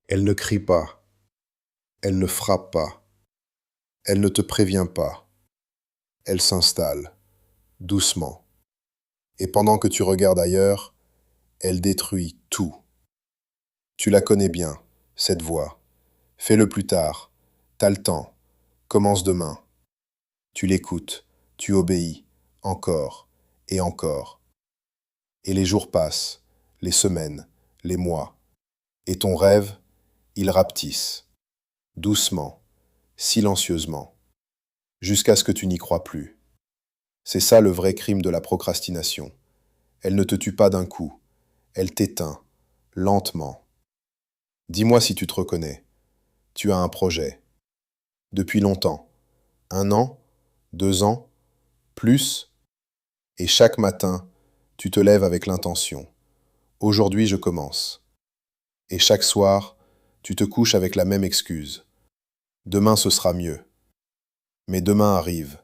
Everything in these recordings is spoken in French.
Elle ne crie pas, elle ne frappe pas, elle ne te prévient pas, elle s'installe, doucement. Et pendant que tu regardes ailleurs, elle détruit tout. Tu la connais bien, cette voix. Fais-le plus tard. T'as le temps. Commence demain. Tu l'écoutes, tu obéis, encore et encore. Et les jours passent, les semaines, les mois. Et ton rêve, il rapetisse, doucement, silencieusement, jusqu'à ce que tu n'y crois plus. C'est ça le vrai crime de la procrastination. Elle ne te tue pas d'un coup, elle t'éteint, lentement. Dis-moi si tu te reconnais. Tu as un projet. Depuis longtemps. 1 an, 2 ans, plus, et chaque matin, tu te lèves avec l'intention. Aujourd'hui, je commence. Et chaque soir, tu te couches avec la même excuse. Demain, ce sera mieux. Mais demain arrive,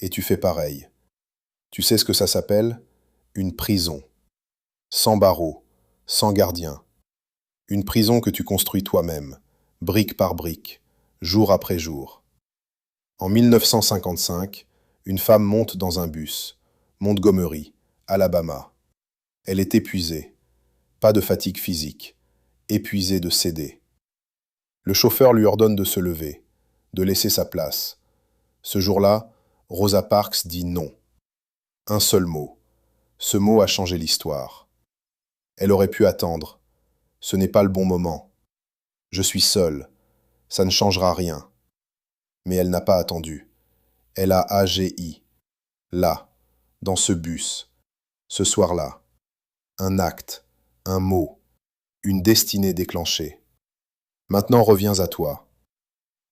et tu fais pareil. Tu sais ce que ça s'appelle? Une prison. Sans barreaux, sans gardien. Une prison que tu construis toi-même, brique par brique, jour après jour. En 1955, une femme monte dans un bus, Montgomery, Alabama. Elle est épuisée, pas de fatigue physique, épuisée de céder. Le chauffeur lui ordonne de se lever, de laisser sa place. Ce jour-là, Rosa Parks dit non. Un seul mot. Ce mot a changé l'histoire. Elle aurait pu attendre. Ce n'est pas le bon moment. Je suis seule. Ça ne changera rien. Mais elle n'a pas attendu. Elle a agi. Là, dans ce bus, ce soir-là. Un acte, un mot, une destinée déclenchée. Maintenant reviens à toi.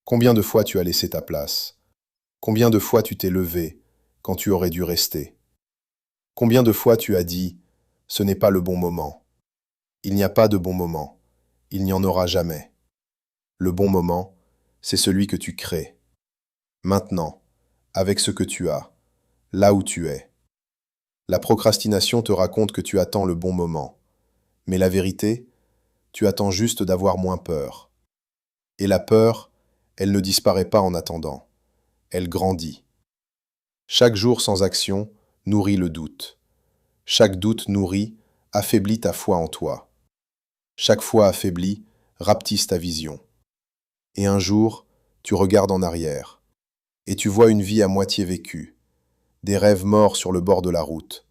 Combien de fois tu as laissé ta place? Combien de fois tu t'es levé quand tu aurais dû rester? Combien de fois tu as dit « ce n'est pas le bon moment ». Il n'y a pas de bon moment. Il n'y en aura jamais. Le bon moment, c'est celui que tu crées. Maintenant, avec ce que tu as, là où tu es. La procrastination te raconte que tu attends le bon moment. Mais la vérité, tu attends juste d'avoir moins peur. Et la peur, elle ne disparaît pas en attendant. Elle grandit. Chaque jour sans action nourrit le doute. Chaque doute nourrit, affaiblit ta foi en toi. Chaque foi affaiblie, rapetisse ta vision. Et un jour, tu regardes en arrière. Et tu vois une vie à moitié vécue. Des rêves morts sur le bord de la route.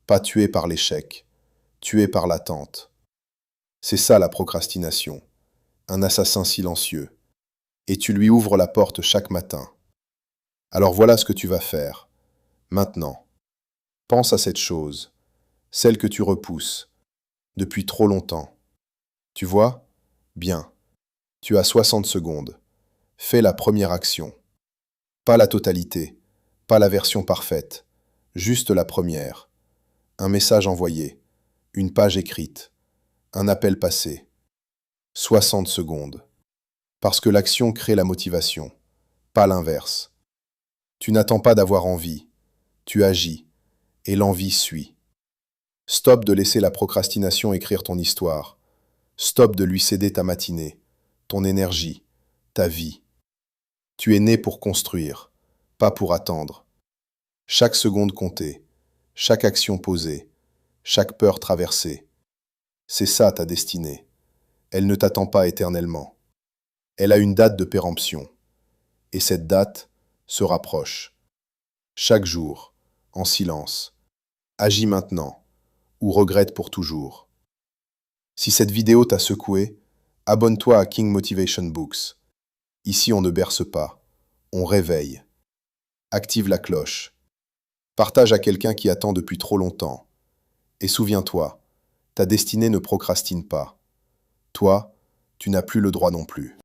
Pas tués par l'échec, tués par l'attente. C'est ça la procrastination. Un assassin silencieux. Et tu lui ouvres la porte chaque matin. Alors voilà ce que tu vas faire. Maintenant, pense à cette chose, celle que tu repousses, depuis trop longtemps. Tu vois? Bien. Tu as 60 secondes. Fais la première action. Pas la totalité, pas la version parfaite, juste la première. Un message envoyé, une page écrite, un appel passé. 60 secondes. Parce que l'action crée la motivation, pas l'inverse. Tu n'attends pas d'avoir envie, tu agis, et l'envie suit. Stop de laisser la procrastination écrire ton histoire. Stop de lui céder ta matinée, ton énergie, ta vie. Tu es né pour construire, pas pour attendre. Chaque seconde comptée, chaque action posée, chaque peur traversée. C'est ça ta destinée. Elle ne t'attend pas éternellement. Elle a une date de péremption. Et cette date se rapproche. Chaque jour, en silence. Agis maintenant, ou regrette pour toujours. Si cette vidéo t'a secoué, abonne-toi à King Motivation Books. Ici, on ne berce pas, on réveille. Active la cloche. Partage à quelqu'un qui attend depuis trop longtemps. Et souviens-toi, ta destinée ne procrastine pas. Toi, tu n'as plus le droit non plus.